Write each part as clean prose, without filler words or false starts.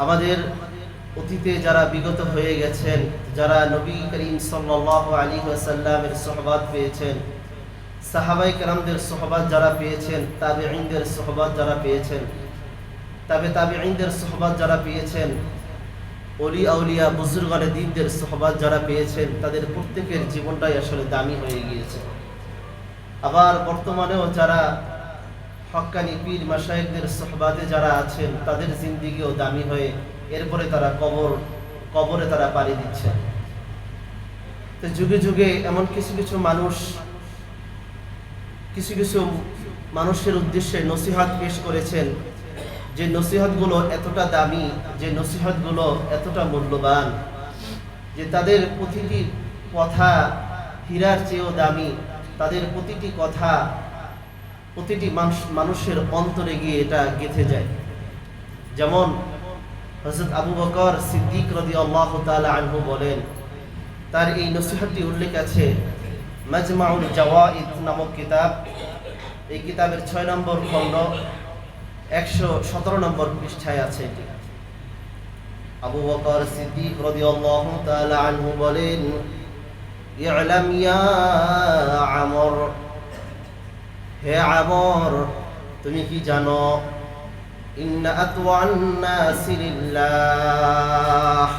আমাদের অতীতে যারা বিগত হয়ে গেছেন, যারা নবী করিম সাল্লাল্লাহু আলাইহি ওয়াসাল্লামের সুহবাত পেয়েছেন, সাহাবায়ে কেরামদের সুহবাত যারা পেয়েছেন, তাবেঈনদের সুহবাত যারা পেয়েছেন, তাবেঈনদের সুহবাত যারা পেয়েছেন, ওলি আউলিয়া বুজুর্গানে দ্বীনদের সুহবাত যারা পেয়েছেন, তাদের প্রত্যেকের জীবনটাই আসলে দামি হয়ে গিয়েছে। আবার বর্তমানেও যারা হক্কানি পীর মাশায়েখদের সুহবাতে যারা আছেন, তাদের জিন্দেগিও দামি হয়ে এরপরে তারা কবরে তারা পাড়ি দিচ্ছে। তো যুগে যুগে এমন কিছু কিছু মানুষের উদ্দেশ্যে নসিহত পেশ করেছেন, যে নসিহতগুলো এতটা দামি, যে নসিহতগুলো এতটা মূল্যবান, যে তাদের প্রতিটি কথা হীরার চেয়েও দামি। তাদের প্রতিটি কথা প্রতিটি মানুষের অন্তরে গিয়ে এটা গেঁথে যায়। যেমন হযরত আবু বকর সিদ্দিক রাদিয়াল্লাহু তাআলা আনহু বলেন, তার এই নসিহতটি উল্লেখ আছে মাজমাউল জাওয়াইদ নামক কিতাব। এই কিতাবের 6 নম্বর খণ্ড 117 নম্বর পৃষ্ঠায় আছে এটি। আবু বকর সিদ্দিক রাদিয়াল্লাহু তাআলা আনহু বলেন, ই'লাম ইয়া আমর, হে আমর তুমি কি জানো, ইন্না আতওয়ান নাসি লিল্লাহ,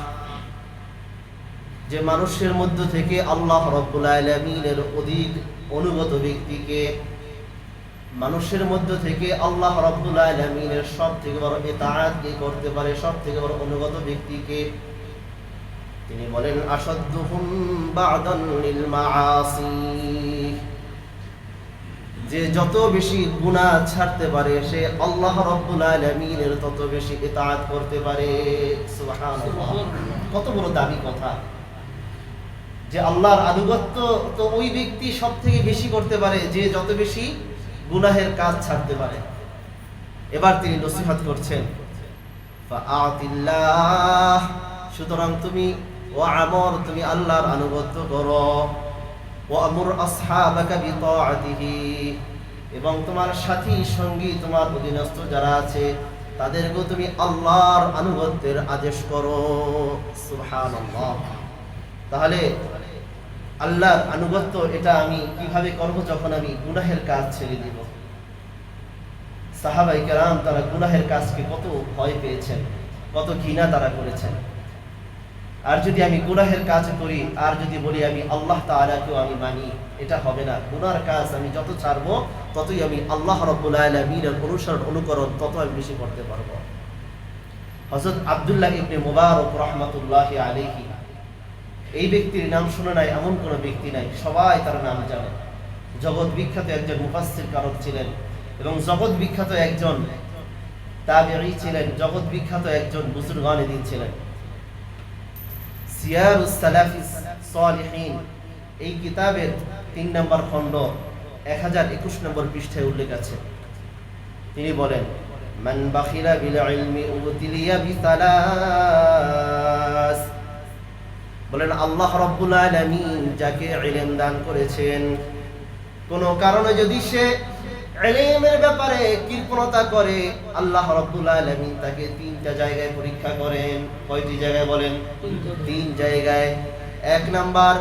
যে মানুষের মধ্য থেকে আল্লাহ রাব্বুল আলামিনের অধিক অনুগত ব্যক্তিকে, মানুষের মধ্য থেকে আল্লাহ রাব্বুল আলামিনের সবথেকে বড় ইতাআত কে করতে পারে, সবথেকে বড় অনুগত ব্যক্তিকে, তিনি বলেন আশাদ্দুহুম বা'দান লিল মাআসি, যে যত বেশি গুনাহ ছাড়তে পারে সে আল্লাহ রাব্বুল আলামিনের তত বেশি ইতাআত করতে পারে। সুবহানাল্লাহ, কত বড় দামি কথা, যে আল্লাহর আনুগত্য তো ওই ব্যক্তি সবথেকে বেশি করতে পারে যে যত বেশি গুনাহের কাজ ছাড়তে পারে। এবার তিনি নসিহত করছেন, ফাআতিল্লাহ, সুতরাং তুমি ও আমর তুমি আল্লাহর আনুগত্য করো, ওয়া আমুর আসহাবাকা বিতাআতিহি, এবং তোমার সাথী সঙ্গী তোমার অধীনস্থ যারা আছে তাদেরকে তুমি আল্লাহর আনুগত্যের আদেশ করো। সুবহানাল্লাহ। তাহলে আল্লাহর আনুগত্য এটা আমি কিভাবে করব, যখন আমি গুনাহের কাজ ছেড়ে দিব। সাহাবায়ে কেরাম তারা গুনাহের কাজকে কত ভয় পেয়েছেন, কত ঘৃণা তারা করেছেন। আর যদি আমি গুনাহের কাজ করি আর যদি বলি আমি আল্লাহ তাআলাকেও আমি মানি, এটা হবে না। গুনার কাজ আমি যত ছাড়বো ততই আমি আল্লাহ রাব্বুল আলামিনের অনুসরণ অনুকরণ তত আমি বেশি করতে পারবো। হযরত আব্দুল্লাহ ইবনে মুবারক রাহমাতুল্লাহি আলাইহি, এই ব্যক্তির নাম শুনে নাই এমন কোনো ব্যক্তি নাই, সবাই তার নাম জানে। জগৎ বিখ্যাত একজন মুফাসসির কারক ছিলেন এবং জগৎ বিখ্যাত একজন তাবেঈ ছিলেন, জগৎ বিখ্যাত একজন বুজুর্গানে দ্বীন ছিলেন। সিয়ারুস সালাফিস সালিহিন এই কিতাবের 3 নম্বর খণ্ড 1021 নম্বর পৃষ্ঠায় উল্লেখ আছে। তিনি বলেন, মান বাখিলা বিল ইলমি উবতিলিয়া বিসালাস, বলেন আল্লাহ রাব্বুল আলামিন যাকে ইলম দান করেছেন, কোন কারণে যদি সে ইলমের ব্যাপারে কৃপণতা করে, আল্লাহ রাব্বুল আলামিন তাকে 3টা জায়গায় পরীক্ষা করেন। কয়টি জায়গায় বলেন? 3 জায়গায়। 1 নাম্বার,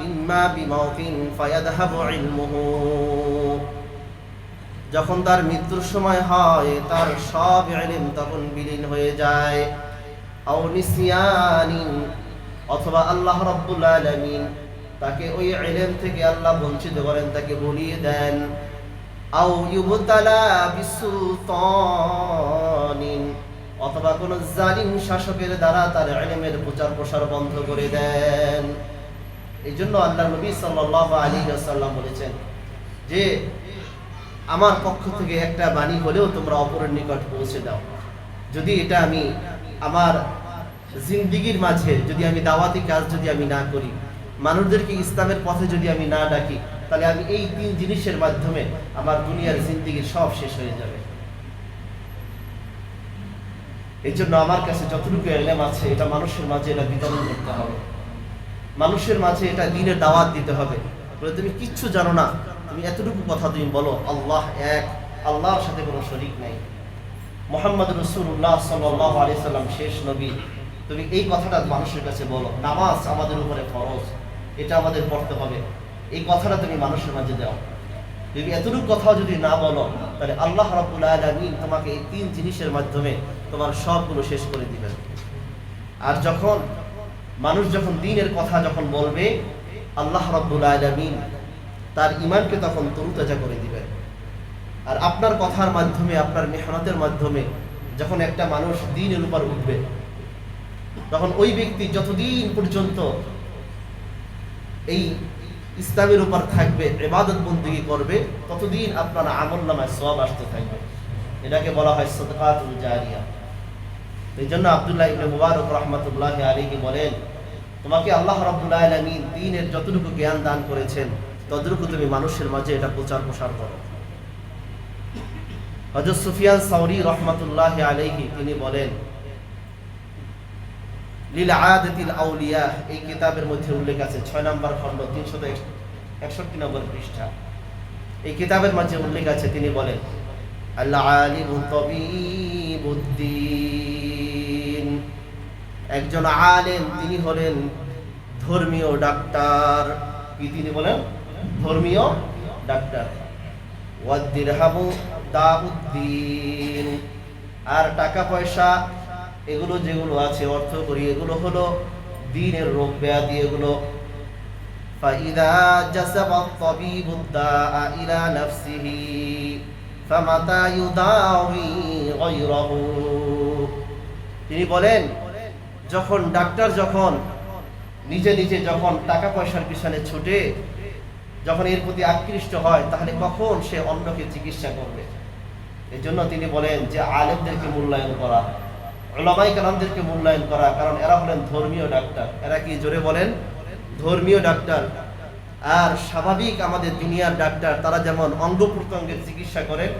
ইম্মা বিমাউতিন ফায়াদহাবু ইলমুহু, যখন তার মৃত্যুর সময় হয় তার সব ইলম তখন বিলীন হয়ে যায়। আও নিসিয়ানিন, অথবা আল্লাহ রাব্বুল আলামিন তাকে ওই ইলম থেকে আল্লাহ বঞ্চিত করেন, তাকে ভুলিয়ে দেন। আও ইউবতালা বিসুলতানিন, অথবা কোন জালিম শাসকের দ্বারা তার ইলমের প্রচার প্রসার বন্ধ করে দেন। এই জন্য আল্লাহর নবী সাল্লাল্লাহু আলাইহি ওয়াসাল্লাম বলেছেন যে আমার পক্ষ থেকে একটা বাণী হলেও তোমরা অপরের নিকট পৌঁছে দাও। যদি এটা আমি আমার জিন্দেগির মাঝে যদি আমি দাওয়াতি কাজ যদি আমি না করি, মানুষদেরকে ইসলামের পথে যদি আমি না ডাকি, তাহলে আমি এই 3 জিনিসের মাধ্যমে আমার দুনিয়ার জিন্দেগির সব শেষ হয়ে যাবে। এই জন্য আমার কাছে যতটুকু ইলম আছে এটা মানুষের মাঝে এটা বিতরণ করতে হবে, মানুষের মাঝে এটা দ্বীনের দাওয়াত দিতে হবে। বলে তুমি কিচ্ছু জানো না, তুমি এতটুকু কথা তুমি বলো আল্লাহ এক, আল্লাহর সাথে কোনো শরীক নাই। মুহাম্মদ রাসূলুল্লাহ সাল্লাল্লাহু আলাইহি সাল্লাম শেষ নবী, তুমি এই কথাটা মানুষের কাছে বলো, নামাজ আমাদের উপরে ফরজ, এটা আমাদের পড়তে হবে, এই কথাটা তুমি মানুষের মাঝে দাও। তুমি এতটুকু কথাও যদি না বলো, তাহলে আল্লাহ রাব্বুল আলামিন তোমাকে এই তিন জিনিসের মাধ্যমে তোমার সবগুলো শেষ করে দিবেন। আর যখন মানুষ যখন দ্বীনের কথা যখন বলবে, আল্লাহ রাব্বুল আলামিন তার ঈমানকে তখন তরুতাজা করে দিবেন। আর আপনার কথার মাধ্যমে, আপনার মেহনতের মাধ্যমে যখন একটা মানুষ দ্বীনের উপর উঠবে, তখন ওই ব্যক্তি যতদিন পর্যন্ত এই ইসলামের উপর থাকবে, ইবাদত বন্দেগী করবে, ততদিন আপনার আমলনামায় সওয়াব আসতে থাকবে। এটাকে বলা হয় সাদকাতুল জারিয়া। এই জন্য আব্দুল্লাহ ইবনে মুবারক রাহমাতুল্লাহি আলাইহি বলেন, তোমাকে আল্লাহ রাব্বুল আলামিন দ্বীনের যতটুকু জ্ঞান দান করেছেন, ততটুকু তুমি মানুষের মাঝে এটা প্রচার প্রসার করো। হযরত সুফিয়ান সাওরী রাহমাতুল্লাহি আলাইহি তিনি বলেন, লিল আদাতিল আউলিয়া, এই কিতাবের মধ্যে উল্লেখ আছে 6 নম্বর খণ্ড 361 নম্বর পৃষ্ঠা। এই কিতাবের মাঝে উল্লেখ আছে, তিনি বলেন, আল আলিমু তাবিবুদ্দিন, একজন আলেম তিনি হলেন ধর্মীয় ডাক্তার। কি তিনি বলেন? ধর্মীয় ডাক্তার। ওয়াদ দিরহামু দাউদ্দিন, আর টাকা পয়সা এগুলো যেগুলো আছে, অর্থ করি, এগুলো হলো দ্বীনের রোগ ব্যাধি এগুলো। ফাইদা জাসাবাত তাবিবুদ দাআ ইলা নাফসিহি ফামাতা ইউদাউই গায়রাহু। তিনি বলেন, যখন ডাক্তার যখন নিজে নিজে যখন টাকা পয়সার পিছনে ছুটে, যখন এর প্রতি আকৃষ্ট হয়, তাহলে কখন সে অন্যকে চিকিৎসা করবে? এই জন্য তিনি বলেন যে আলেমদেরকে মূল্যায়ন করা, উলামায়ে কেরামদেরকে মূল্যায়ন করা, কারণ এরা হলেন ধর্মীয় ডাক্তার। এরা কি, জোরে বলেন? ধর্মীয় ডাক্তার। আর স্বাভাবিক আমাদের দুনিয়ার ডাক্তার, তারা যেমন অঙ্গ প্রত্যঙ্গের চিকিৎসা করেন,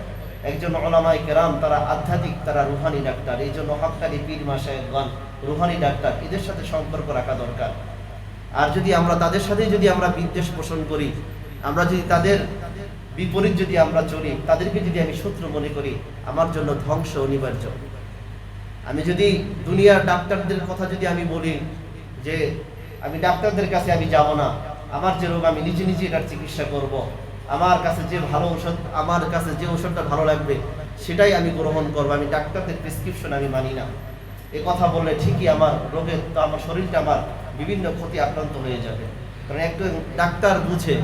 একজন উলামায়ে কেরাম তারা আধ্যাত্মিক, তারা রুহানি ডাক্তার। এই জন্য হক্কানি পীর মাশায়েখগণ রুহানি ডাক্তার, এদের সাথে সম্পর্ক রাখা দরকার। আর যদি আমরা তাদের সাথে যদি আমরা বিদ্বেষ পোষণ করি, আমরা যদি তাদের বিপরীত যদি আমরা চলি, তাদেরকে যদি আমি শত্রু মনে করি, আমার জন্য ধ্বংস অনিবার্য। আমি যদি দুনিয়ার ডাক্তারদের কথা যদি আমি বলি যে আমি ডাক্তারদের কাছে আমি যাব না, আমার যে রোগ আমি নিজে নিজে এটার চিকিৎসা করব, আমার কাছে যে ভালো ঔষধ, আমার কাছে যে ঔষধটা ভালো লাগবে সেটাই আমি গ্রহণ করব, আমি ডাক্তারদের প্রেসক্রিপশন আমি মানি না, এ কথা বললে ঠিকই আমার রোগের তো আমার শরীরটা আমার বিভিন্ন ক্ষতি আক্রান্ত হয়ে যাবে। কারণ একজন ডাক্তার বুঝে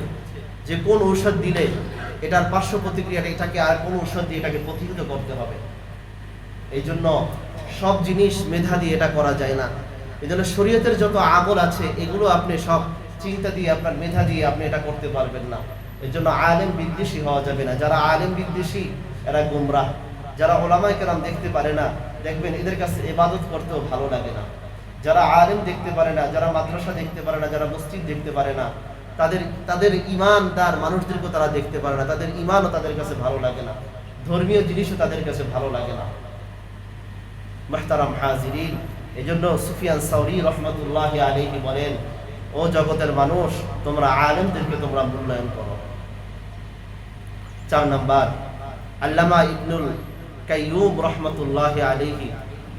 যে কোন ঔষধ দিলে এটার পার্শ্ব প্রতিক্রিয়াটা, এটাকে আর কোন ঔষধ দিয়ে এটাকে প্রতিহত করতে হবে। এই জন্য সব জিনিস মেধা দিয়ে এটা করা যায় না। এই জন্য শরীয়তের যত আমল আছে এগুলো আপনি সব চিন্তা দিয়ে, আপনার মেধা দিয়ে আপনি এটা করতে পারবেন না। এই জন্য আলেম বিদ্বেষী হওয়া যাবে না। যারা আলেম বিদ্বেষী এরা গুমরাহ। যারা উলামায়ে কেরাম দেখতে পারে না, দেখবেন এদের কাছে ইবাদত করতেও ভালো লাগে না। যারা আলেম দেখতে পারে না, যারা মাদ্রাসা দেখতে পারে না, যারা মসজিদ দেখতে পারে না, তাদের ঈমানদার মানুষদেরকে তারা দেখতে পারে না, তাদের ঈমানও তাদের কাছে ভালো লাগে না, ধর্মীয় জিনিসও তাদের কাছে ভালো লাগে না। মুহতারাম হাজিরিন, এজন্য সুফিয়ান সাওরী রাহমাতুল্লাহি আলাইহি বলেন, ও জগতের মানুষ, তোমরা আলেমদেরকে তোমরা মূল্যায়ন করো। 4 নাম্বার, আল্লামা ইবনুল কাইয়ুম রাহমাতুল্লাহি আলাইহি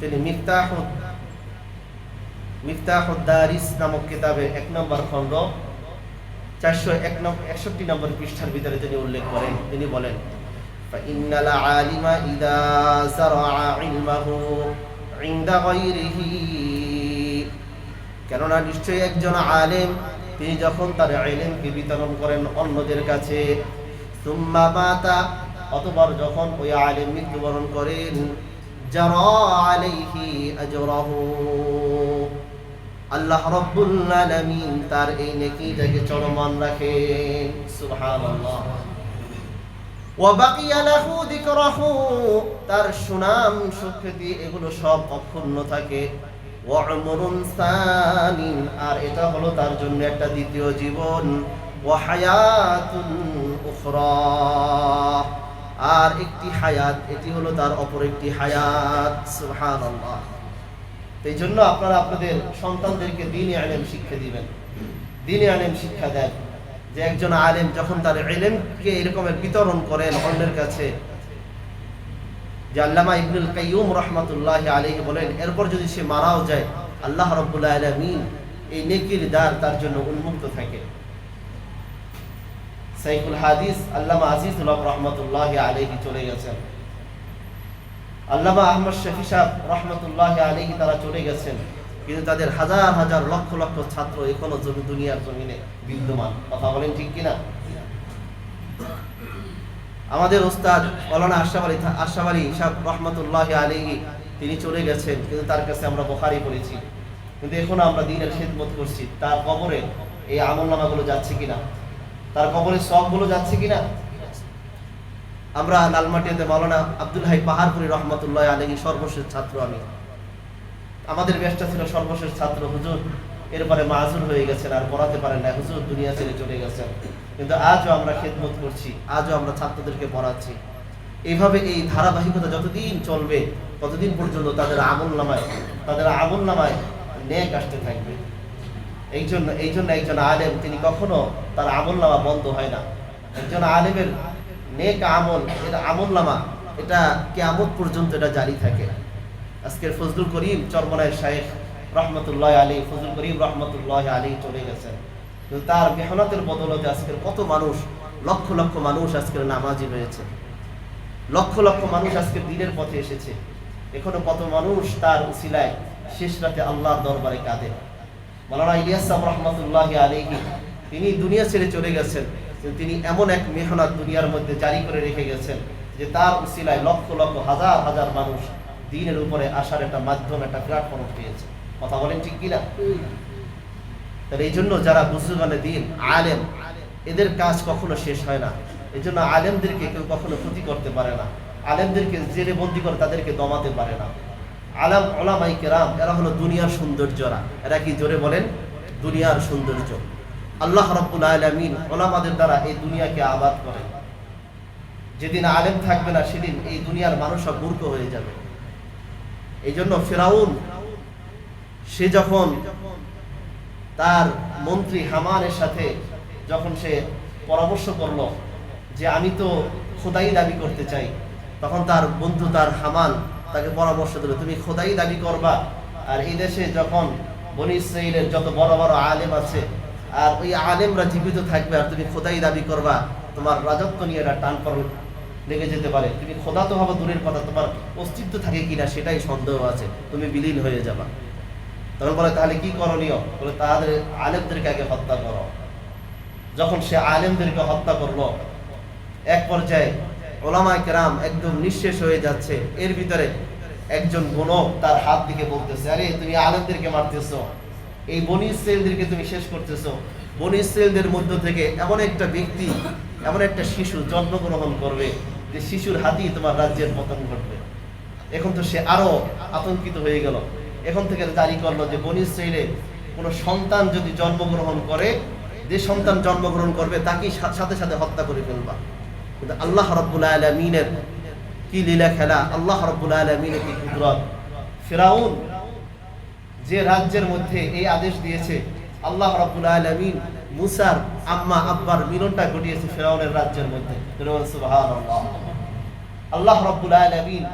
তিনি মিফতাহুদ দারিস নামক কিতাবে 1 নম্বর খণ্ড 461 নম্বর পৃষ্ঠার ভিতরে তিনি উল্লেখ করেন, তিনি বলেন, ফাইন্নাল আলিমা ইযা যারাআ ইলমাহু ইনদা গায়রিহি, কেননা নিশ্চয়ই একজন আলেম তিনি যখন তার ইলমকে বিতরণ করেন অন্যদের কাছে, সুম্মা মাতা, অতঃপর যখন ওই আলেম মৃত্যুবরণ করেন, জারা আলাইহি আজরাহু, আল্লাহ রাব্বুল আলামিন তার এই নেকিটাকে চলমান রাখেন। সুবহানাল্লাহ। ওয়া বাকিয়া লাহু যিকরাহু, তার সুনাম সুখ্যাতি এগুলো সব অক্ষুণ্ণ থাকে। ওয়া উমরুন সানিন, আর এটা হলো তার জন্য একটা দ্বিতীয় জীবন। ওয়া হায়াতুন উখরা, আর একটি হায়াত, এটি হলো তার অপর একটি হায়াত। সুবহানাল্লাহ। এই জন্য আপনারা আপনাদের সন্তানদেরকে দ্বীনি ইলম শিক্ষা দিবেন, দ্বীনি ইলম শিক্ষা দেন। যে একজন আলেম যখন তার ইলমকে এরকমের বিতরণ করেন অন্যের কাছে, যে আল্লামা ইবনুল কাইয়ুম রাহমাতুল্লাহি আলাইহি বলেন, এরপর যদি সে মারাও যায় আল্লাহ রাব্বুল আলামিন এই নেকির দ্বার তার জন্য উন্মুক্ত থাকে। শাইখুল হাদিস আল্লামা আজিজুল হক রাহমাতুল্লাহি আলাইহি চলে গেছেন। আল্লামা আহমদ শফি সাহেব রাহমাতুল্লাহি আলাইহি তারা চলে গেছেন, কিন্তু তাদের হাজার হাজার লক্ষ লক্ষ ছাত্র এখনো দুনিয়ার জমিনে বিদ্যমান। কথা বলেন ঠিক কিনা? আমাদের ওস্তাদ মাওলানা আশরাফ আলী সাহেব রাহমাতুল্লাহি আলাইহি তিনি চলে গেছেন, কিন্তু তার কাছে আমরা বুখারী পড়েছি, কিন্তু এখনো আমরা দ্বীনের খিদমত করছি। তার কবরে এই আমলনামাগুলো যাচ্ছে কিনা, তার কবরে সবগুলো যাচ্ছে কিনা? আমরা লালমাটিয়াতে মাওলানা আব্দুল হাই পাহাড়পুরি রহমতুল্লাহ আলাইহি সর্বশেষ ছাত্র, আমাদের ব্যাচটা ছিল সর্বশেষ ছাত্র। হুজুর এরপরে মাযুর হয়ে গেছেন, আর পড়াতে পারেন না, হুজুর দুনিয়া ছেড়ে চলে গেছেন, কিন্তু আজও আমরা খিদমত করছি, আজও আমরা ছাত্রদেরকে পড়াচ্ছি। এইভাবে এই ধারাবাহিকতা যতদিন চলবে ততদিন পর্যন্ত তাদের আমলনামায় নেক আসতে থাকবে। এই জন্য একজন আলেম তিনি কখনো তার আমলনামা বন্ধ হয় না। একজন আলেমের নেক এর আমলনামা এটা কিয়ামত পর্যন্ত এটা জারি থাকে। আজকের ফজলুল করিম চরমনায়ের শাইখ রহমতুল্লাহ আলী, ফজলুল করিম রহমতুল্লাহ আলী চলে গেছেন, কিন্তু তার মেহনতের বদলতে আজকের কত মানুষ, লক্ষ লক্ষ মানুষ আজকের নামাজি হয়েছে, লক্ষ লক্ষ মানুষ আজকের দ্বীনের পথে এসেছে। এখনো কত মানুষ তার উসিলায় শেষ রাতে আল্লাহর দরবারে কাঁদে। মাওলানা ইলিয়াস সাহেব রাহমাতুল্লাহি আলাইহি তিনি দুনিয়া ছেড়ে চলে গেছেন, কিন্তু তিনি এমন এক মেহনত দুনিয়ার মধ্যে জারি করে রেখে গেছেন যে তার উসিলায় লক্ষ লক্ষ হাজার হাজার মানুষ দ্বীনের উপরে আসার একটা মাধ্যম, একটা প্ল্যাটফর্ম পেয়েছে। কথা বলেন ঠিক কিনা? তাহলে এই জন্য যারা বুজুর্গানে দ্বীন আলেম, এদের কাজ কখনো শেষ হয় না। এই জন্য আলেমদেরকে কেউ কখনো ক্ষতি করতে পারে না, আলেমদেরকে জেলে বন্দি করে তাদেরকে দমাতে পারে না। ওলামায়ে কেরাম এরা হলো দুনিয়ার সৌন্দর্যরা। এরা কি? জোরে বলেন, দুনিয়ার সৌন্দর্য। আল্লাহ রাব্বুল আলামিন ওলামাদের দ্বারা এই দুনিয়াকে আবাদ করেন। যেদিন আলেম থাকবে না সেদিন এই দুনিয়ার মানুষ সব মূর্খ হয়ে যাবে। এই জন্য ফিরাউন সে যখন তার মন্ত্রী হামানের সাথে যখন সে পরামর্শ করলো যে আমি তো খোদাই দাবি করতে চাই, তখন তার বন্ধু তার হামান তাকে পরামর্শ দিল, তুমি খোদাই দাবি করবা, আর এই দেশে যখন বনী ইসরাইলের যত বড় বড় আলেম আছে আর ওই আলেমরা জীবিত থাকবে, আর তুমি খোদাই দাবি করবা, তোমার রাজত্ব নিয়ে একটা টান লেগে যেতে পারে। তুমি খোদা তো হবে দূরের কথা, তোমার অস্তিত্ব থাকে কিনা সেটাই সন্দেহ আছে, তুমি বিলীন হয়ে যাবা। তখন বলে তাহলে কি করণীয়? বলে তাদের আলেমদেরকে আগে হত্যা করো। যখন সে আলেমদেরকে হত্যা করলো, এক পর্যায়ে ওলামায়ে কেরাম একদম নিঃশেষ হয়ে যাচ্ছে। এর ভিতরে একজন গণক তার হাত দিকে বলতেছে, আরে তুমি আলেমদেরকে মারতেছো, এই বনী ইসরাইলদেরকে তুমি শেষ করতেছো। বনী ইসরাইলদের মধ্য থেকে এমন একটা ব্যক্তি, এমন একটা শিশু জন্মগ্রহণ করবে যে শিশুর হাতেই তোমার রাজ্যের পতন ঘটবে। এখন তো সে আরো আতঙ্কিত হয়ে গেল। এখন থেকে জারি করলো যে বনী ইসরাইলে কোনো সন্তান যদি জন্মগ্রহণ করে, যে সন্তান জন্মগ্রহণ করবে তাকে সাথে সাথে হত্যা করে ফেলবা। কিন্তু আল্লাহ রাব্বুল আলামিনের কি লীলা খেলা, আল্লাহ রাব্বুল আলামিনের কি কুদরত। ফিরাউন যে রাজ্যের মধ্যে এই আদেশ দিয়েছে, আল্লাহ রাব্বুল আলামিন মুসার আম্মা আব্বার মিলনটা ঘটিয়েছে ফিরাউনের রাজ্যের মধ্যে। সুবহানাল্লাহ। আল্লাহ রাব্বুল আলামিন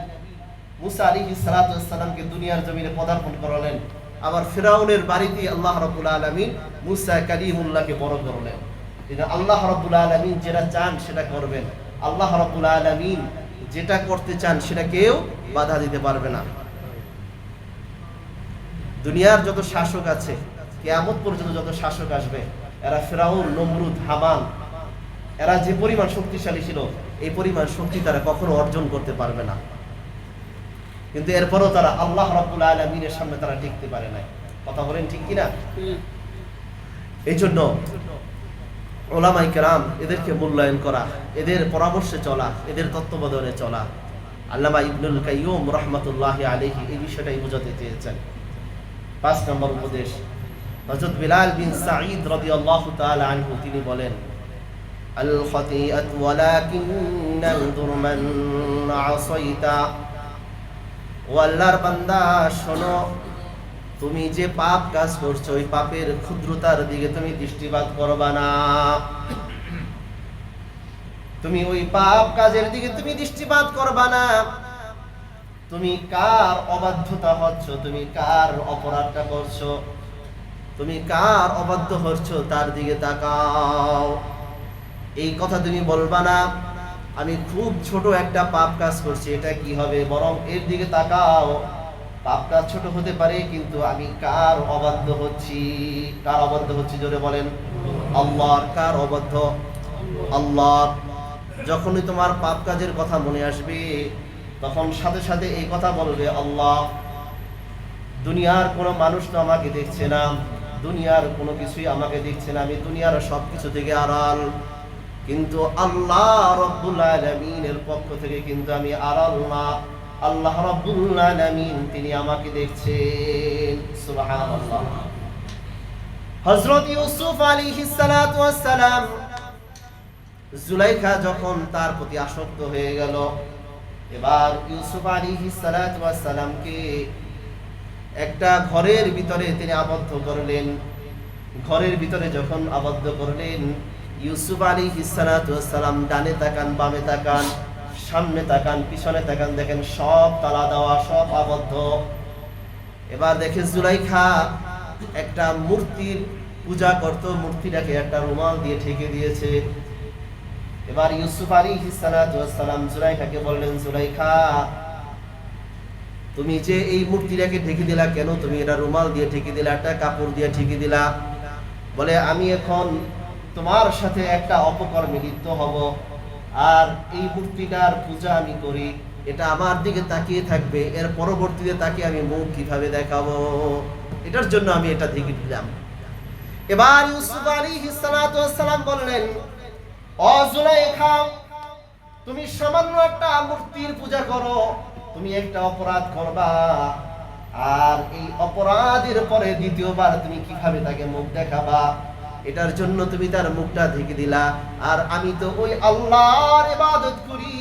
মুসা আলাইহিস সালাতু ওয়াস সালামকে দুনিয়ার জমিনে পদার্পণ করালেন, আবার ফিরাউনের বাড়িতে আল্লাহ রাব্বুল আলামিন মুসা কালিমুল্লাহকে বড় করলেন। আল্লাহ রাব্বুল আলামিন যেটা চান সেটা করবেন। আল্লাহ রাব্বুল আলামিন যেটা করতে চান সেটা কেউ বাধা দিতে পারবে না। দুনিয়ার যত শাসক আছে, কিয়ামত পর্যন্ত যত শাসক আসবে, এরা ফিরাউন, নমরুদ, হামান, এরা যে পরিমাণ শক্তিশালী ছিল এই পরিমাণ শক্তি তারা কখনো অর্জন করতে পারবে না। কিন্তু এরপরও তারা আল্লাহ রাব্বুল আলামিনের সামনে তারা টিকতে পারে না। কথা বলেন ঠিক কিনা? এই জন্য ওলামায়ে কেরাম এদেরকে মূল্যায়ন করা, এদের পরামর্শে চলা, এদের তত্ত্বাবধানে চলা। আল্লামা ইবনুল কাইয়ুম রাহমাতুল্লাহি আলাইহি এই বিষয়টাই বোঝাতে চেয়েছেন। 5 নম্বর উপদেশ, হযরত বিলাল বিন সাঈদ রাদিয়াল্লাহু তাআলা আনহু তিনি বলেন, আল খাতিআতু ওয়ালাকিন্না যুর মান আসাইতা। ও আল্লাহর বান্দা শোনো, তুমি যে পাপ কাজ করছো ওই পাপের ক্ষুদ্রতার দিকে তুমি দৃষ্টিপাত করবা না। তুমি ওই পাপ কাজের দিকে তুমি দৃষ্টিপাত করবা না। তুমি কার অবাধ্যতা হচ্ছ, তুমি কার অপরাধটা করছো, তুমি কার অবাধ্য হচ্ছ তার দিকে তাকাও। এই কথা তুমি বলবা না আমি খুব ছোট একটা পাপ কাজ করছি, এটা কি হবে, বরং এর দিকে তাকাও। পাপ কাজ ছোট হতে পারে, কিন্তু আমি কার অবাধ্য হচ্ছি, কার অবাধ্য হচ্ছি জোরে বলেন। আল্লাহর। কার অবাধ্য? আল্লাহর। যখনই তোমার পাপ কাজের কথা মনে আসবে তখন সাথে সাথে এই কথা বলবে, আল্লাহ, দুনিয়ার কোনো মানুষ তো আমাকে দেখছে না, দুনিয়ার কোনো কিছুই আমাকে দেখছে না, আমি দুনিয়ার সবকিছু থেকে আড়াল, কিন্তু আল্লাহ রব্বুল আলামিনের পক্ষ থেকে কিন্তু আমি আড়াল না। আল্লাহ রব্বুল আলামিন তিনি আমাকে দেখছেন। সুবহানাল্লাহ। হযরত ইউসুফ আলাইহিস সালাতু ওয়াস সালাম, জুলাইখা যখন তার প্রতি আসক্ত হয়ে গেল, এবার ইউসুফ আলাইহিস সালাতু ওয়াস সালামকে একটা ঘরের ভিতরে তিনি আবদ্ধ করলেন। ঘরের ভিতরে যখন আবদ্ধ করলেন, ইউসুফ আলাইহিস সালাতু ওয়াস সালাম ডানে তাকান, বামে তাকান, সামনে তাকান, পিছনে তাকান, দেখেন সব তালা দেওয়া, সব আবদ্ধ। এবার দেখে জুলাইখা একটা মূর্তির পূজা করত, মূর্তিটাকে একটা রুমাল দিয়ে ঢেকে দিয়েছে। এবার ইউসুফ আলাইহিস সালাতু ওয়াস সালাম জুলাইখাকে বললেন, জুলাইখা, তুমি যে এই মূর্তিটাকে ঢেকে দিলা কেন, তুমি এটা রুমাল দিয়ে ঢেকে দিলা, একটা কাপড় দিয়ে ঢেকে দিলা? বলে, আমি এখন তোমার সাথে একটা অপকর্মে লিপ্ত হব, আর এই মূর্তিটার পূজা আমি করি, এটা আমার দিকে তাকিয়ে থাকবে, এর পরবর্তীতে তাকে আমি মুখ কিভাবে দেখাবো, এটার জন্য আমি এটা ঢেকে দিলাম। এবার ইউসুফ আলাইহিস সালাতু ওয়াস সালাম বললেন, ও জুলাইখা, তুমি সামান্য একটা মূর্তির পূজা করো, তুমি একটা অপরাধ করবা, আর এই অপরাধের পরে দ্বিতীয়বার তুমি কিভাবে তাকে মুখ দেখাবা, এটার জন্য তুমি তার মুখটা ঢেকে দিলা। আর আমি তো ওই আল্লাহর ইবাদত করি,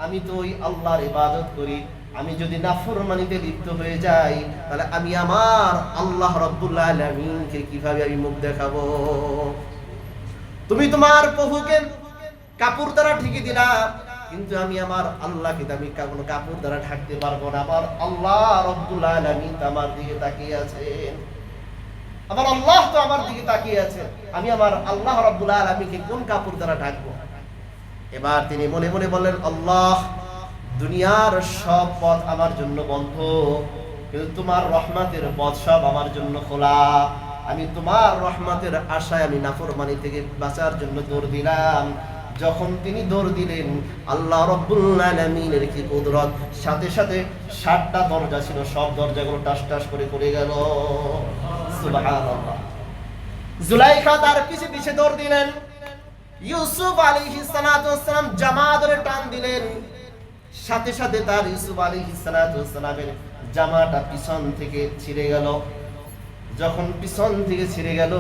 আমি তো ওই আল্লাহর ইবাদত করি, আমি যদি নাফরমানিতে লিপ্ত হয়ে যাই তাহলে আমি আমার আল্লাহ রাব্বুল আলামিনকে কিভাবে আমি মুখ দেখাবো? তুমি তোমার প্রভুকে কাপড় দ্বারা ঢেকে দিলা, কিন্তু আমি আমার আল্লাহকে আমি কোনো কাপড় দ্বারা ঢাকতে পারবো না। আমার আল্লাহ রাব্বুল আলামিন তো আমার দিকে তাকিয়ে আছেন, আমার আল্লাহ তো আমার দিকে তাকিয়ে আছেন, আমি আমার আল্লাহ রাব্বুল আলামিনকে কোন কাপড় দ্বারা ঢাকবো? এবার তিনি মনে মনে বললেন, আল্লাহ, দুনিয়ার সব পথ আমার জন্য বন্ধ, কিন্তু তোমার রহমতের পথ সব আমার জন্য খোলা। আমি তোমার রহমতের আশায় আমি নাফরমানি থেকে বাঁচার জন্য দৌড় দিলাম। যখন তিনি দৌড় দিলেন, আল্লাহ রাব্বুল আলামিনের কি কুদরত, সাথে সাথে 7টা দরজা ছিল, সব দরজাগুলো টাস টাস করে পড়ে গেল। সুবহানাল্লাহ। জুলাইখা তার পিছে পিছে দৌড় দিলেন, ইউসুফ আলাইহিস সালাতু ওয়াস সালাম জামা ধরে টান দিলেন, সাথে সাথে তার ইউসুফ আলাইহিস সালাতু ওয়াস সালামের জামাটা পিছন থেকে ছিঁড়ে গেল। যখন পিছন থেকে ছিঁড়ে গেল,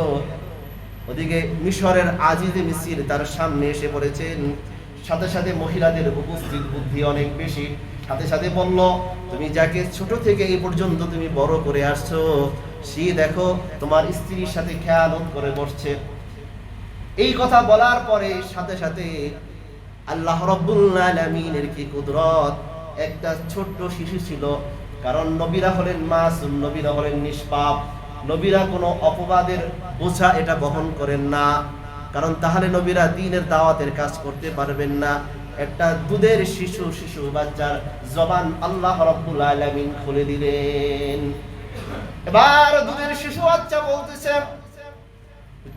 ওদিকে মিশরের আজিজে মিসির তার সামনে এসে পড়েছেন। সাথে সাথে মহিলাদের উপস্থিত বুদ্ধি অনেক বেশি, সাথে সাথে বলল, তুমি যাকে ছোট থেকে এই পর্যন্ত তুমি বড় করে আসছো, সে দেখো তোমার স্ত্রীর সাথে খেয়ানত করে বসছে। এই কথা বলার পরে সাথে সাথে আল্লাহ রাব্বুল আলামিনের কি কুদরত, একটা ছোট্ট শিশু ছিল, কারণ নবীরা হলেন মাসুম, নবীরা হলেন নিষ্পাপ, নবীরা কোনো অপবাদের বোঝা এটা বহন করেন না, কারণ তাহলে নবীরা দ্বীনের দাওয়াতের কাজ করতে পারবেন না। একটা দুধের শিশু বাচ্চার জবান আল্লাহ রাব্বুল আলামিন খুলে দিলেন। এবার দুধের শিশু বাচ্চা বলতেছে,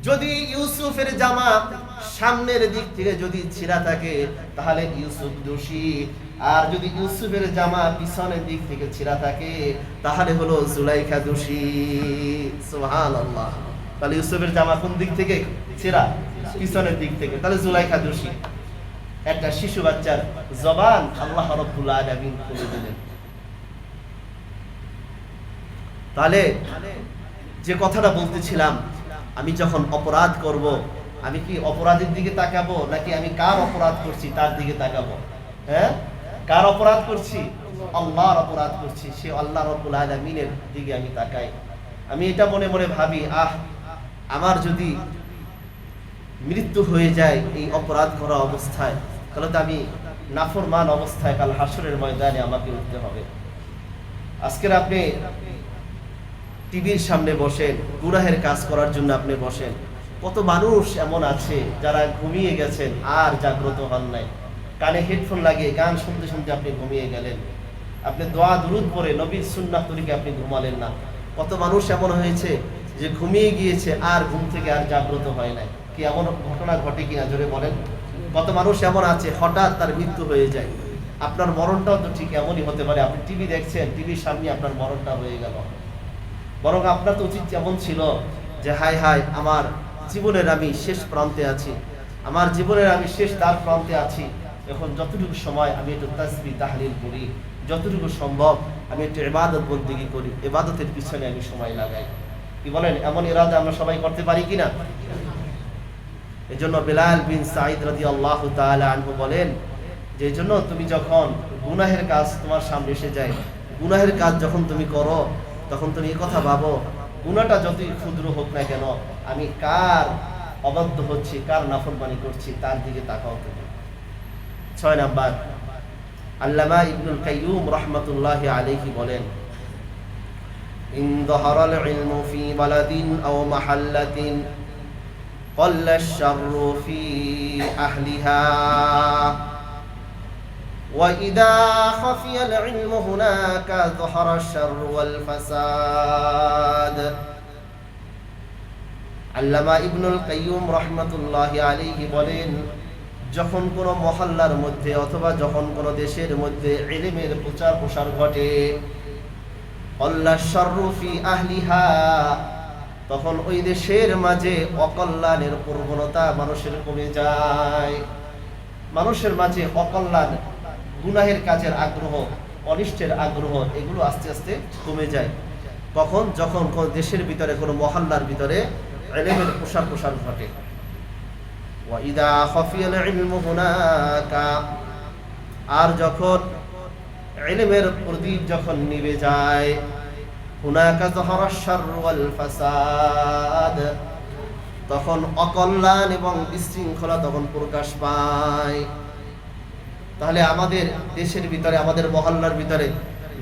যদি ইউসুফের জামা সামনের দিক থেকে যদি ছিঁড়া থাকে তাহলে ইউসুফ দোষী, আর যদি ইউসুফের জামা পিছনের দিক থেকে ছিঁড়া থাকে তাহলে হলো জুলাইখা দোষী। সুবহানাল্লাহ। তাহলে ইউসুফের জামা কোন দিক থেকে ছিঁড়া? পিছনের দিক থেকে, তাহলে জুলাইখা দোষী। একটা শিশু বাচ্চার জবান আল্লাহ রাব্বুল আলামিন খুলে দিলেন। তাহলে যে কথাটা বলতেছিলাম, আমি যখন অপরাধ করব, আমি কি অপরাধের দিকে তাকাবো, নাকি আমি কার অপরাধ করছি তার দিকে তাকাবো? হ্যাঁ, কার অপরাধ করছি? আল্লাহর অপরাধ করছি, সে আল্লাহ রাব্বুল আলামিনের দিকে আমি তাকাই। আমি এটা মনে মনে ভাবি, আমার যদি মৃত্যু হয়ে যায় এই অপরাধ করা অবস্থায়, তাহলে তো আমি নাফরমান অবস্থায় কাল হাসরের ময়দানে আমাকে উঠতে হবে। আজকের আপনি টিভির সামনে বসেন, গুনাহের কাজ করার জন্য আপনি বসেন। কত মানুষ এমন আছে যারা ঘুমিয়ে গেছেন আর জাগ্রত হন নাই। কানে হেডফোন লাগিয়ে গান শুনতে শুনতে আপনি ঘুমিয়ে গেলেন। আপনি দোয়া দুরুদ পড়ে নবীর সুন্নাহ তরিকে আপনি ঘুমালেন না। কত মানুষ এমন হয়েছে যে ঘুমিয়ে গিয়েছে আর ঘুম থেকে আর জাগ্রত হয় নাই। কি এমন ঘটনা ঘটে কিনা জোরে বলেন? কত মানুষ এমন আছে হঠাৎ তার মৃত্যু হয়ে যায়। আপনার মরণটাও তো ঠিক এমনই হতে পারে। আপনি টিভি দেখছেন, টিভির সামনে আপনার মরণটা হয়ে গেল। বরং আপনার তো উচিত এমন ছিল যে হায় হায়, আমার জীবনের আমি শেষ প্রান্তে আছি, আমার জীবনের আমি শেষ দ্বার প্রান্তে আছি। এখন যতটুকু সময় আমি একটু তাসবিহ তাহলিল করি, যতটুকু সম্ভব আমি একটু ইবাদত বন্দেগী করি, ইবাদতের পিছনে আমি সময় লাগাই। কি বলেন? এমন ইরাদা আমরা সবাই করতে পারি কিনা? এজন্য বেলাল বিন সাঈদ রাদিয়াল্লাহু তাআলা আনহু বলেন যে এই জন্য তুমি যখন গুনাহের কাজ তোমার সামনে এসে যায়, গুনাহের কাজ যখন তুমি করো, তখন তুমি এই কথা ভাবো, গুনাহটা যতই ক্ষুদ্র হোক না কেন, আমি কার অবাধ্য হচ্ছি, কার নাফরমানি করছি, তার দিকে তাকাও তুমি। 6 নাম্বার, আল্লামা ইবনুল কাইয়্যুম রাহমাতুল্লাহি আলাইহি বলেন, ইন যাহারাল ইলমু ফি বালাদিন আও মাহাল্লাতিন ক্বাল্লা আশ-শাররু ফি আহলিহা وإذا خفي العلم هناك ظهر الشر والفساد। আল্লামা ইবনুল কাইয়্যুম রাহমাতুল্লাহি আলাইহি বলেন, যখন কোন মহল্লার মধ্যে অথবা যখন কোন দেশের মধ্যে ইলমের প্রচার প্রসার ঘটে, আল্লাহ শাররু ফি আহলিহা, তখন ওই দেশের মাঝে অকল্যাণের প্রবণতা মানুষের কমে যায়। মানুষের মাঝে অকল্যাণ, গুনাহের কাজের আগ্রহ, অনিষ্টের আগ্রহ, এগুলো আস্তে আস্তে কমে যায়। কখন? যখন কোন দেশের ভিতরে, কোন মহল্লার ভিতরে ইলমের প্রসার প্রসার ঘটে। ওয়াইদা খাফিয়াল ইলমু হুনাকা, আর যখন ইলমের প্রদীপ যখন নিভে যায়, হুনাকা যাহারা আশ-শাররু ওয়াল ফাসাদ, তখন অকল্যাণ এবং বিশৃঙ্খলা তখন প্রকাশ পায়। তাহলে আমাদের দেশের ভিতরে, আমাদের মহল্লার ভিতরে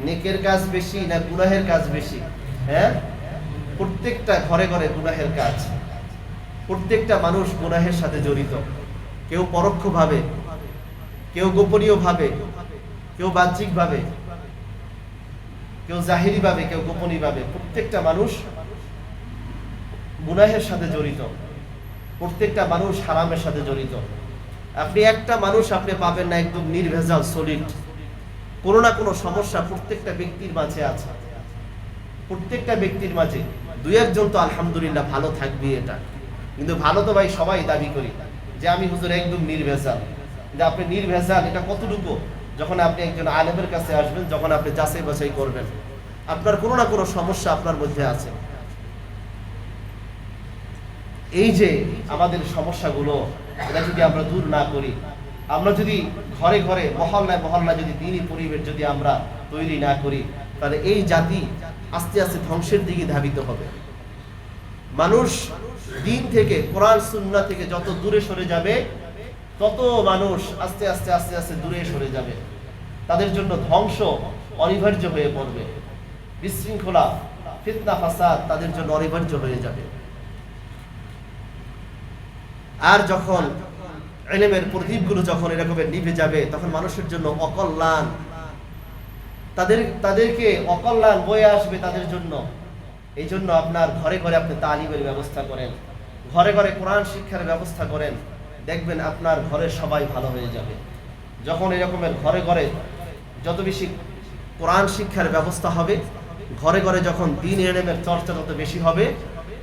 নেকের কাজ বেশি না গুনাহের কাজ বেশি? হ্যাঁ, প্রত্যেকটা ঘরে ঘরে গুনাহের কাজ। প্রত্যেকটা মানুষ গুনাহের সাথে জড়িত, কেউ পরোক্ষভাবে, কেউ গোপনীয়ভাবে, কেউ বাহ্যিকভাবে, কেউ জাহিরিভাবে, কেউ গোপনীয়ভাবে। প্রত্যেকটা মানুষ গুনাহের সাথে জড়িত, প্রত্যেকটা মানুষ হারামের সাথে জড়িত। আপনি একটা মানুষ আপনি পাবেন না একদম নির্ভেজাল সলিড। কোনো না কোনো সমস্যা প্রত্যেকটা ব্যক্তির মাঝে আছে। প্রত্যেকটা ব্যক্তির মাঝে দুই একজন তো আলহামদুলিল্লাহ ভালো থাকবে, এটা কিন্তু ভালো তো ভাই সবাই দাবি করি যে আমি হুজুর একদম নির্ভেজাল। কিন্তু আপনি নির্ভেজাল এটা কতটুকু? যখন আপনি একজন আলেমের কাছে আসবেন, যখন আপনি যাচাই বাছাই করবেন, আপনার কোনো না কোনো সমস্যা আপনার মধ্যে আছে। এই যে আমাদের সমস্যাগুলো, এটা যদি আমরা দূর না করি, আমরা যদি ঘরে ঘরে মহল্লায় মহল্লায় যদি দ্বীনি পরিবেশ যদি আমরা তৈরি না করি, তাহলে এই জাতি আস্তে আস্তে ধ্বংসের দিকে ধাবিত হবে। মানুষ দ্বীন থেকে, কোরআন সুন্নাহ থেকে যত দূরে সরে যাবে, তত মানুষ আস্তে আস্তে আস্তে আস্তে দূরে সরে যাবে। তাদের জন্য ধ্বংস অনিবার্য হয়ে পড়বে। বিশৃঙ্খলা, ফিতনা, ফাসাদ তাদের জন্য অনিবার্য হয়ে যাবে। আর যখন ইলমের প্রদীপগুলো যখন এরকমের নিভে যাবে, তখন মানুষের জন্য অকল্যাণ, তাদেরকে অকল্যাণ বয়ে আসবে তাদের জন্য। এই জন্য আপনার ঘরে ঘরে আপনি তালিমের ব্যবস্থা করেন, ঘরে ঘরে কোরআন শিক্ষার ব্যবস্থা করেন, দেখবেন আপনার ঘরের সবাই ভালো হয়ে যাবে। যখন এরকমের ঘরে ঘরে যত বেশি কোরআন শিক্ষার ব্যবস্থা হবে, ঘরে ঘরে যখন দ্বীন ইলমের চর্চা তত বেশি হবে,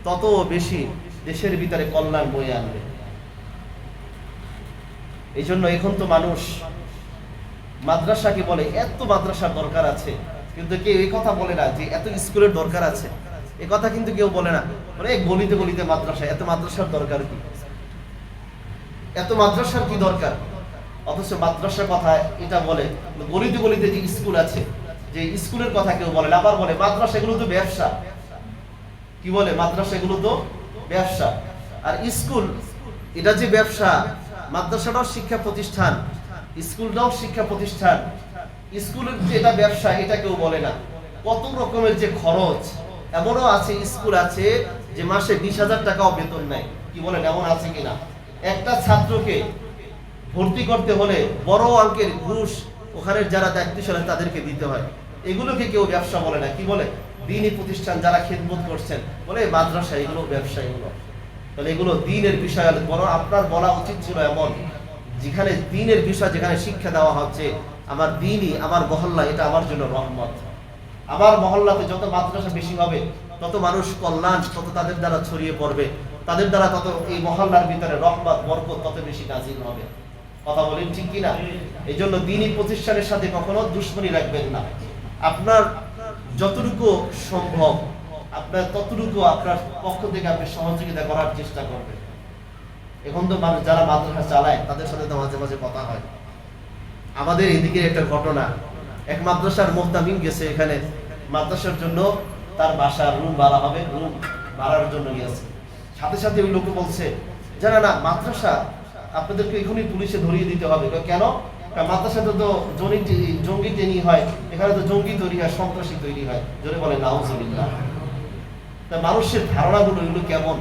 তত বেশি দেশের ভিতরে কল্যাণ বয়ে আনবে। এই জন্য এখন তো মানুষ মাদ্রাসাকে বলে, এত মাদ্রাসার দরকার আছে, কিন্তু কেউ এই কথা বলে না যে এত স্কুলের দরকার আছে। এ কথা কিন্তু কেউ বলে না। মানে গলিতে গলিতে মাদ্রাসা, এত মাদ্রাসার দরকার কি? এত মাদ্রাসার কি দরকার? অথচ মাদ্রাসার কথা এটা বলে, গলিতে গলিতে যে স্কুল আছে, যে স্কুলের কথা কেউ বলে না। আবার বলে মাদ্রাসা এগুলো তো ব্যবসা। কি বলে? মাদ্রাসা এগুলো তো ব্যবসা। আর স্কুল এটা যে ব্যবসা, মাদ্রাসাটাও শিক্ষা প্রতিষ্ঠান, স্কুলটাও শিক্ষা প্রতিষ্ঠান। স্কুলের যে এটা ব্যবসা, এটা কেউ বলে না। কত রকমের যে খরচ। এমনও আছে স্কুল আছে যে মাসে 20,000 টাকাও বেতন নেয়। কি বলেন, এমন আছে কিনা? একটা ছাত্রকে ভর্তি করতে হলে বড় অঙ্কের ঘুষ ওখানে যারা দায়িত্বশীল তাদেরকে দিতে হয়। এগুলোকে কেউ ব্যবসা বলে না, কি বলে? দ্বীনি প্রতিষ্ঠান যারা খেদমত করছেন বলে মাদ্রাসা, এগুলো ব্যবসা। এগুলো তাহলে এগুলো দ্বীনের বিষয়। বড় আপনার বলা উচিত ছিল এমন, যেখানে দ্বীনের বিষয়, যেখানে শিক্ষা দেওয়া হচ্ছে, আমার দ্বীনই আমার মহল্লা, এটা আমার জন্য রহমত। আমার মহল্লাতে যত মাদ্রাসা বেশি হবে, তত মানুষ কল্যাণ তত তাদের দ্বারা ছড়িয়ে পড়বে, তাদের দ্বারা তত এই মহল্লার ভিতরে রহমত বরকত তত বেশি নাজিল হবে। কথা বলেন ঠিক কিনা? এই জন্য দ্বীনি প্রতিষ্ঠানের সাথে কখনো দুশ্মনী রাখবেন না। আপনার যতটুকু সম্ভব আপনার ততটুকু আপনার পক্ষ থেকে আপনি সহযোগিতা করার চেষ্টা করবেন। এখন তো মানুষ যারা মাদ্রাসা চালায় তাদের সাথে তো মাঝে মাঝে কথা হয়। আমাদের এদিকে একটা ঘটনা, এক মাদ্রাসার মুহতামিম গেছে এখানে মাদ্রাসার জন্য, তার বাসার রুম ভাড়া হবে, রুম ভাড়ার জন্য গিয়েছে। সাথে সাথে ওই লোকে বলছে, জানা না মাদ্রাসা আপনাদেরকে এখনই পুলিশে ধরিয়ে দিতে হবে। কেন? মাদ্রাসাতে তো জঙ্গি ট্রেনিং হয়, এখানে তো জঙ্গি তৈরি হয়, সন্ত্রাসী তৈরি হয়। জোরে বলে নাউজুবিল্লাহ। তা মানুষের ধারণাগুলো এগুলো কেমন?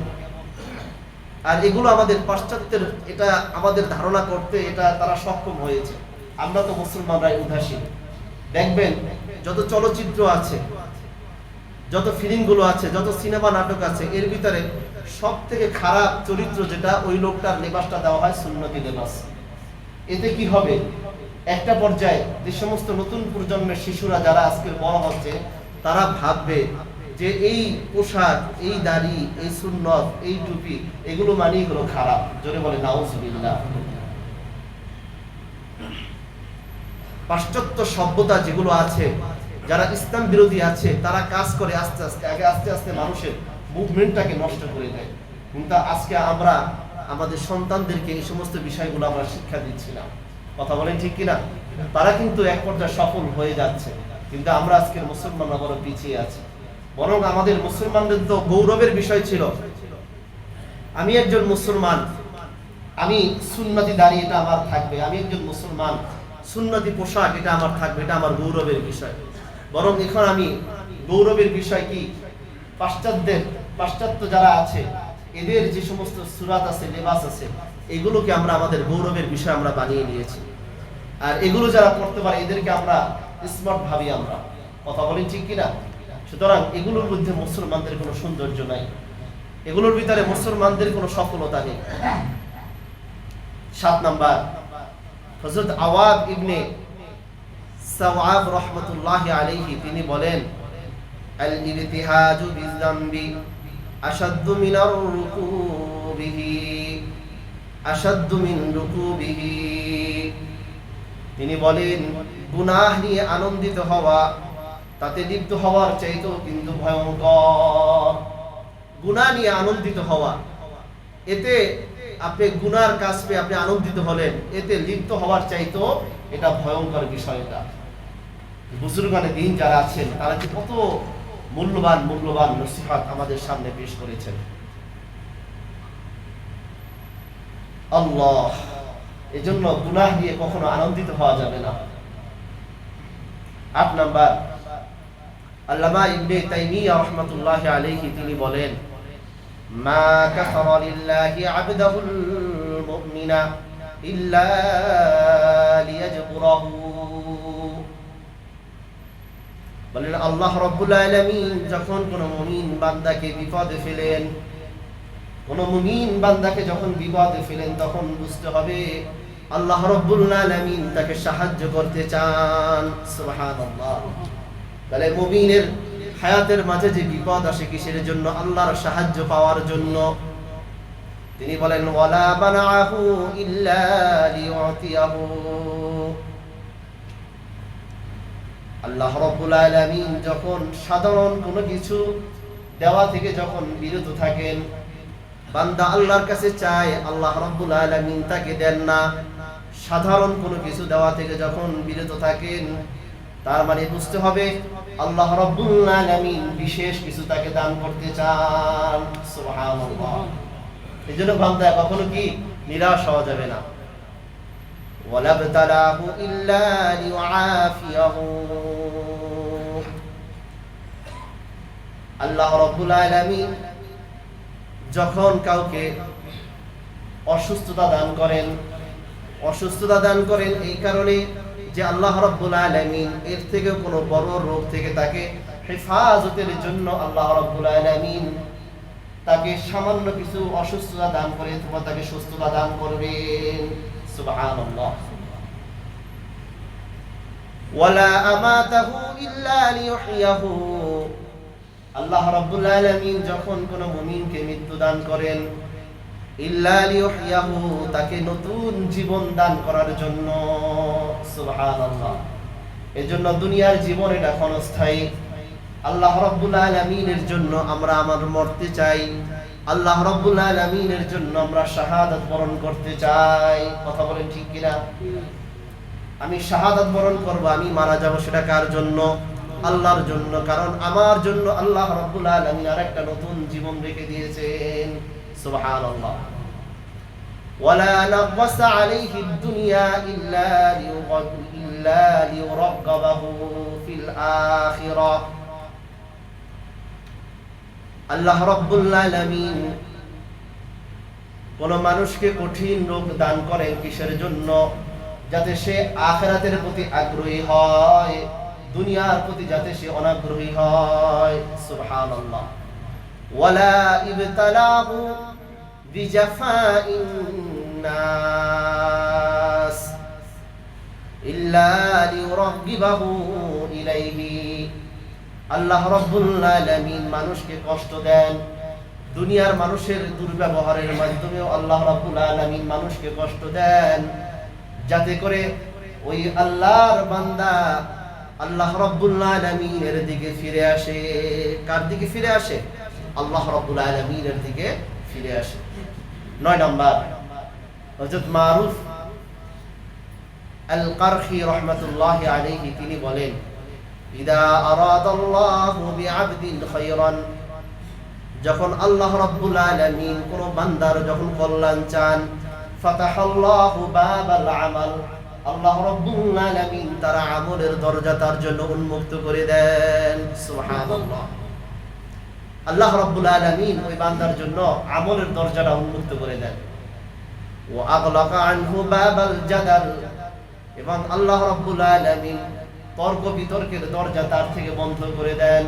আর এগুলো আমাদের পাশ্চাত্যের, এটা আমাদের ধারণা করতে এটা তারা সক্ষম হয়েছে। আমরা তো মুসলমানরাই উদাসীন। দেখবেন যত চলচ্চিত্র আছে, যত ফিল্মগুলো আছে, যত সিনেমা নাটক আছে, এর ভিতরে সব থেকে খারাপ চরিত্র যেটা, ওই লোকটার লেবাসটা দেওয়া হয় সুন্নতি লেবাস। এতে কি হবে? একটা পর্যায়ে যে সমস্ত নতুন প্রজন্মের শিশুরা যারা আজকের বড় হচ্ছে, তারা ভাববে যে এই পোশাক, এই দাড়ি, এই সুন্নত, এই টুপি, এগুলো মানেই হলো খারাপ। জোরে বলে নাউজুবিল্লাহ। পাশ্চাত্য সভ্যতা যেগুলো আছে, যারা ইসলাম বিরোধী আছে, তারা কাজ করে আস্তে আস্তে, আস্তে আস্তে মানুষের মুভমেন্টটাকে নষ্ট করে দেয়। কিন্তু আজকে আমরা আমাদের সন্তানদেরকে এই সমস্ত বিষয়গুলো আমরা শিক্ষা দিচ্ছি না। কথা বলেন ঠিক কিনা? তারা কিন্তু এক পর্যায়ে সফল হয়ে যাচ্ছে, কিন্তু আমরা আজকের মুসলমানরা বড় পিছিয়ে আছি। বরং আমাদের মুসলমানদের তো গৌরবের বিষয় ছিল, আমি একজন মুসলমান, আমি সুন্নতি দাড়ি, এটা আমার থাকবে। আমি একজন মুসলমান, সুন্নতি পোশাক, এটা আমার থাকবে, এটা আমার গৌরবের বিষয়। বরং এখন আমি গৌরবের বিষয় কি, পাশ্চাত্য যারা আছে এদের যে সমস্ত সুরাত আছে, লেবাস আছে, এগুলোকে আমরা আমাদের গৌরবের বিষয় আমরা বানিয়ে নিয়েছি। আর এগুলো যারা করতে পারে এদেরকে আমরা স্মার্ট ভাবি আমরা। কথা বলেন ঠিক কিনা? সুতরাং এগুলোর মধ্যে মুসলমানদের কোনো সৌন্দর্য নাই, এগুলোর ভিতরে মুসলমানদের কোনো সফলতা নেই। 7 নাম্বার, হযরত আওয়াদ ইবনে সাওয়াব রাহমাতুল্লাহি আলাইহি তিনি বলেন, আল ইবতিহাজু বিযামবি আশাদ্দু মিনার রুকুবিহি, আশাদ্দু মিন রুকুবিহি। তিনি বলেন, গুনাহ নিয়ে আনন্দিত হওয়া তাতে লিপ্ত হওয়ার চাইতেও কিন্তু ভয়ঙ্কর। গুনাহ নিয়ে আনন্দিত হওয়া, এতে আপনি গুনার কাজ পেয়ে আপনি আনন্দিত হলেন, এতে লিপ্ত হওয়ার চাইতেও এটা ভয়ঙ্কর বিষয়টা। বুজুর্গানে দিন যারা আছেন তারা কি কত মূল্যবান নসিহত আমাদের সামনে পেশ করেছেন। আল্লাহ, এজন্য গুনাহ নিয়ে কখনো আনন্দিত হওয়া যাবে না। 8 নাম্বার, আল্লামা ইবনে তাইমিয়া রাহমাতুল্লাহি আলাইহি তিনি বলেন, মা কাফারা লিল্লাহি আবদাহুল মুমিনা ইল্লা লিয়াজকুরাহু। বলেন আল্লাহ রাব্বুল আলামিন যখন কোন মুমিন বান্দাকে বিপদে ফেলেন, কোন মুমিন বান্দাকে যখন বিপদে ফেলেন, তখন বুঝতে হবে আল্লাহ রাব্বুল আলামিন তাকে সাহায্য করতে চান। সুবহানাল্লাহ। তাহলে মুমিনের হায়াতের মাঝে যে বিপদ আসে কিসের জন্য? আল্লাহর সাহায্য পাওয়ার জন্য। তিনি বলেন, ওয়ালা বানাহু ইল্লা লিউতিয়াহু। আল্লাহ রাব্বুল আলামিন যখন সাধারণ কোনো কিছু দেওয়া থেকে যখন বিরত থাকেন, বান্দা আল্লাহর কাছে চায়, আল্লাহ রাব্বুল আলামিন তাকে দেন না। সাধারণ কোনো কিছু দেওয়া থেকে যখন বিরত থাকেন, তার মানে বুঝতে হবে আল্লাহ রাব্বুল আলামিন বিশেষ কিছু তাকে দান করতে চান। সুবহানাল্লাহ। এজন্য বান্দা কখনো কি নিরাশ হওয়া যাবে না। ওয়ালাবতালাহু ইল্লা লিউআফিয়াহু। আল্লাহ রাব্বুল আলামিন যখন কাউকে অসুস্থতা দান করেন এই কারণে যে আল্লাহ রাব্বুল আলামিন এর থেকে কোনো বড় রোগ থেকে তাকে হেফাজতের জন্য আল্লাহ রাব্বুল আলামিন তাকে সামান্য কিছু অসুস্থতা দান করে অথবা তাকে সুস্থতা দান করবেন। সুবহানাল্লাহ। ওয়ালা আমাতাহু ইল্লা লিয়ুহইয়াহু, আল্লাহ রাব্বুল আলামিন যখন কোন মুমিনকে মৃত্যু দান করেন, ইল্লা লিয়ুহইয়াহু, তাকে নতুন জীবন দান করার জন্য। সুবহানাল্লাহ। এজন্য দুনিয়ার জীবন এটা ক্ষণস্থায়ী। আল্লাহ রাব্বুল আলামিনের জন্য আমরা মরতে চাই, আল্লাহ রাব্বুল আলামিনের জন্য আমরা শাহাদাত বরণ করতে চাই। কথা বলেন ঠিক কিনা? আমি শাহাদাত বরণ করব, আমি মারা যাব, সেটা কার জন্য? আল্লাহর জন্য। কারণ আমার জন্য আল্লাহ রাব্বুল আলামিন আরেকটা নতুন জীবন রেখে দিয়েছেন। সুবহানাল্লাহ। ওয়ালা নাকবাস আলাইহি দুনিয়া ইল্লা লিয়ুরাক্কাবাহু ফিল আখিরাহ। আল্লাহ রাব্বুল আলামিন কোন মানুষকে কঠিন রোগ দান করেন কিসের জন্য? যাতে সে আখিরাতের প্রতি আগ্রহী হয়, দুনিয়ার প্রতি যাতে সে অনাগ্রহী হয়। সুবহানাল্লাহ। ওয়ালা ইবতালাহু বিজাফাইন নাস ইল্লা লিয়ুরাগিবাহু ইলাইহি। আল্লাহ রাব্বুল আলামিন মানুষকে কষ্ট দেন, দুনিয়ার মানুষের দুর্ব্যবহারের মাধ্যমেও আল্লাহ রাব্বুল আলামিন মানুষকে কষ্ট দেন, যাতে করে ওই আল্লাহর বান্দা আল্লাহ রাব্বুল আলামিনের দিকে ফিরে আসে। কার দিকে ফিরে আসে? আল্লাহ রাব্বুল আলামিনের দিকে ফিরে আসে। 9 নাম্বার, হযরত মারুফ আল কারখি রাহমাতুল্লাহি আলাইহি তিনি বলেন, ইদা আরাদাল্লাহু বিআবদিন খায়রান, যখন আল্লাহ রাব্বুল আলামিন কোন বান্দার যখন কল্যাণ চান, ফাতাহাল্লাহু বাবাল আমাল, আল্লাহ রাব্বুল আলামিন তার আমলের দরজা তার জন্য উন্মুক্ত করে দেন। সুবহানাল্লাহ। আল্লাহ রাব্বুল আলামিন ওই বান্দার জন্য আমলের দরজাটা উন্মুক্ত করে দেন। ওয়া আগলাকা আনহু বাবাল জাদাল, এবং আল্লাহ রাব্বুল আলামিন তর্ক বিতর্কের দরজা তার থেকে বন্ধ করে দেন।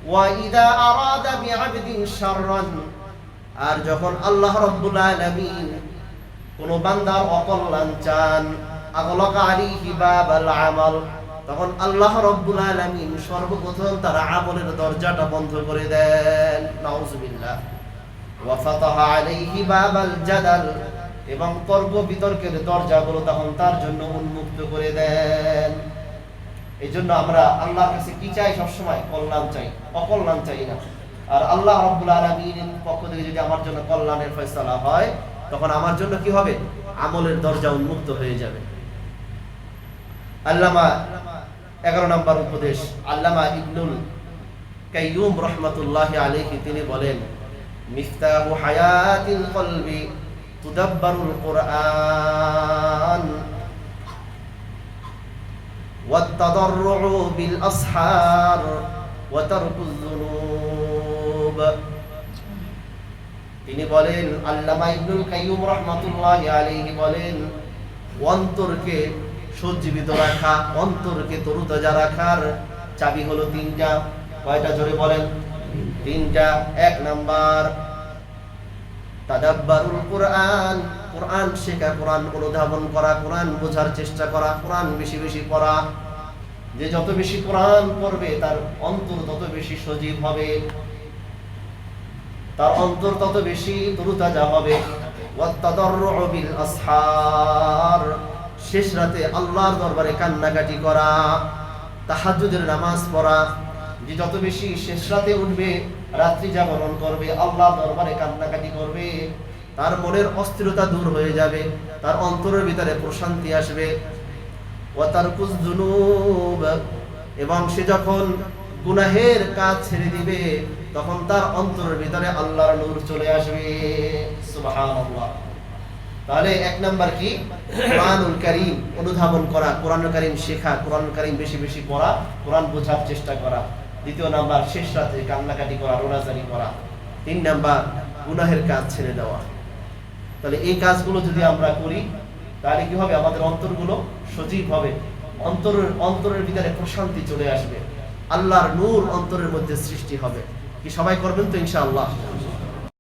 ওয়া ইদা আরাদা বিআবদিন শাররান, আর যখন আল্লাহ রাব্বুল আলামিন কোন বান্দার অকল্যাণ চান, আগলাকা আলাইহি বাবাল আমাল, তখন আল্লাহ রাব্বুল আলামিন সর্বপ্রথম তার আমলের দরজাটা বন্ধ করে দেন। নাউজুবিল্লাহ। ওয়া ফাতাহা আলাইহি বাবাল জাদাল, এবং তর্ক বিতর্কের দরজাগুলো তখন তার জন্য উন্মুক্ত করে দেন। এই জন্য আমরা আল্লাহর কাছে কি চাই? সবসময় কল্যাণ চাই, অকল্যাণ চাই না। আর আল্লাহ রাব্বুল আলামিনের পক্ষ থেকে যদি আমার জন্য কল্যাণের ফয়সালা হয়, তখন আমার জন্য কি হবে? আমলের দরজা উন্মুক্ত হয়ে যাবে। আল্লামা 11 নম্বর উপদেশ, আল্লামা ইবনুল কাইয়ুম রাহমাতুল্লাহি আলাইহি তিনি বলেন, মিফতাহু হায়াতিল কলবি তুদাব্বারুল কুরআন والتضرع بالأسحار وترك الذنوب। তিনি বলেন, আল্লামা ইবনুল কাইয়ুম রাহমাতুল্লাহি আলাইহি বলেন, অন্তরকে সজ্জীবিত রাখা, অন্তরকে তরুতাজা রাখার চাবি হলো 3টা। কয়টা? জোরে বলেন। 3টা। 1 নাম্বার তাদাব্বারুল কুরআন, কোরআন শেখা, কোরআন অনুধাবন করা, কোরআন বোঝার চেষ্টা করা, কোরআন বেশি বেশি পড়া। যে যত বেশি কোরআন পড়বে তার অন্তর তত বেশি সজীব হবে, তার অন্তর তত বেশি তরুতাজা হবে। ওয়াত-তাদাররু বিল আসহার, শেষ রাতে আল্লাহর দরবারে কান্নাকাটি করা, তাহাজ্জুদের নামাজ পড়া। যে যত বেশি শেষ রাতে উঠবে, রাত্রি জাগরণ করবে, আল্লাহর দরবারে কান্নাকাটি করবে, তার মনের অস্থিরতা দূর হয়ে যাবে, তার অন্তরের ভিতরে প্রশান্তি আসবে। ওয়া তারকুজ যুনুব, এবং সে যখন গুনাহের কাজ ছেড়ে দিবে, তখন তার অন্তরের ভিতরে আল্লাহর নূর চলে আসবে। সুবহানাল্লাহ। তাহলে 1 নাম্বার কি? কোরআনুল কারীম অনুধাবন করা, কোরআনুল কারীম শেখা, কোরআনুল কারীম বেশি বেশি পড়া, কোরআন বোঝার চেষ্টা করা। দ্বিতীয় নাম্বার শেষ রাতে কান্নাকাটি করা, রোনাজারি করা। 3 নাম্বার গুনাহের কাজ ছেড়ে দেওয়া। তাহলে এই কাজগুলো যদি আমরা করি তাহলে কি হবে, আমাদের অন্তরগুলো সজীব হবে, অন্তরের ভিতরে প্রশান্তি চলে আসবে, আল্লাহর নূর অন্তরের মধ্যে সৃষ্টি হবে। কি সবাই করবেন তো ইনশাআল্লাহ?